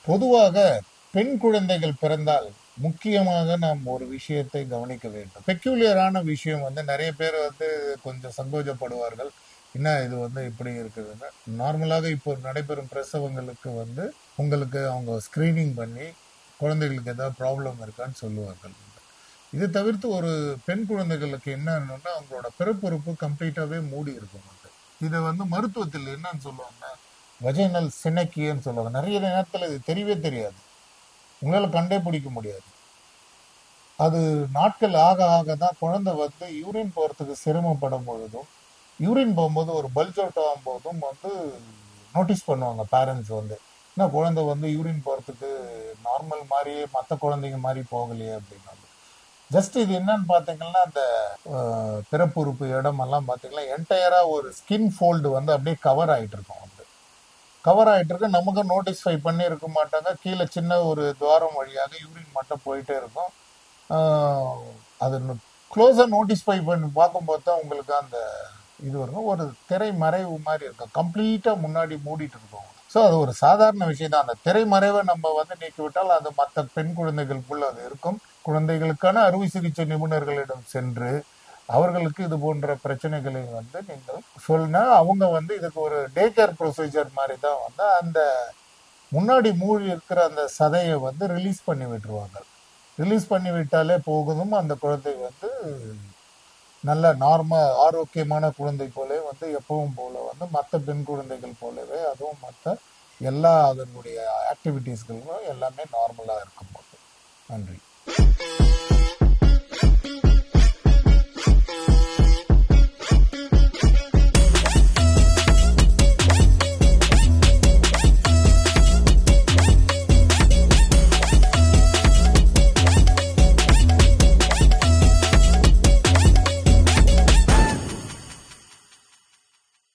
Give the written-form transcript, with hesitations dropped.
பொதுவாக பெண் குழந்தைகள் பிறந்தால் முக்கியமாக நாம் ஒரு விஷயத்தை கவனிக்க வேண்டும். பெக்யூலியரான விஷயம் வந்து நிறைய பேர் வந்து கொஞ்சம் சங்கோஜப்படுவார்கள். என்ன இது வந்து இப்படி இருக்குதுன்னு. நார்மலாக இப்போ நடைபெறும் பிரசவங்களுக்கு வந்து உங்களுக்கு அவங்க ஸ்கிரீனிங் பண்ணி குழந்தைகளுக்கு ஏதாவது ப்ராப்ளம் இருக்கான்னு சொல்லுவார்கள். இது தவிர்த்து ஒரு பெண் குழந்தைகளுக்கு என்னன்னா அவங்களோட பிறப்புறுப்பு கம்ப்ளீட்டாவே மூடி இருக்கும். இதை வந்து மருத்துவத்தில் என்னன்னு சொல்லுவாங்கன்னா வஜைனல் சினக்கியன்னு சொல்லுவாங்க. நிறைய நேரத்தில் இது தெரியவே தெரியாது, உங்களால கண்டே பிடிக்க முடியாது. அது நாட்கள் ஆக ஆக தான் குழந்தை வந்து யூரின் போறதுக்கு சிரமப்படும் பொழுதும், யூரின் போகும்போது ஒரு பல்ஜ் அவுட் ஆகும் போதும் வந்து நோட்டீஸ் பண்ணுவாங்க பேரண்ட்ஸ் வந்து, என்ன குழந்தை வந்து யூரின் போறதுக்கு நார்மல் மாதிரியே மற்ற குழந்தைங்க மாதிரி போகலையே அப்படின்னு. ஜஸ்ட் இது என்னன்னு பாத்தீங்கன்னா அந்த பிறப்புறுப்பு இடமெல்லாம் பாத்தீங்கன்னா என்டையரா ஒரு ஸ்கின் ஃபோல்டு வந்து அப்படியே கவர் ஆயிட்டு இருக்கும். கவர் ஆயிட்டு இருக்கு, நமக்கு நோட்டிஸ்ஃபை பண்ணி இருக்க மாட்டாங்க. கீழே சின்ன ஒரு துவாரம் வழியாக யூரின் மட்டும் போயிட்டே இருக்கும். அது க்ளோஸா நோட்டிஸ்ஃபை பண்ணி பார்க்கும்போது தான் உங்களுக்கு அந்த இது வரும். ஒரு திரை மறைவு மாதிரி இருக்கும், கம்ப்ளீட்டா முன்னாடி மூடிட்டு இருக்கும். ஸோ அது ஒரு சாதாரண விஷயம் தான். அந்த திரைமறைவை நம்ம வந்து நீக்கிவிட்டால் அது மற்ற பெண் குழந்தைகளுக்குள்ள அது இருக்கும். குழந்தைகளுக்கான அறுவை சிகிச்சை நிபுணர்களிடம் சென்று அவர்களுக்கு இது போன்ற பிரச்சனைகளை வந்து நீங்கள் சொன்னா அவங்க வந்து இதுக்கு ஒரு டே கேர் ப்ரொசீஜர் மாதிரி தான் வந்து அந்த முன்னாடி மூழ்கி இருக்கிற அந்த சதையை வந்து ரிலீஸ் பண்ணி விட்டுருவாங்க. ரிலீஸ் பண்ணி விட்டாலே போகுதும், அந்த குழந்தை வந்து நல்ல நார்மல் ஆரோக்கியமான குழந்தை போல வந்து எப்பவும் போல வந்து மற்ற பெண் குழந்தைகள் போலவே அதுவும் மற்ற எல்லா அதனுடைய ஆக்டிவிட்டீஸ்களும் எல்லாமே நார்மலா இருக்கும். நன்றி.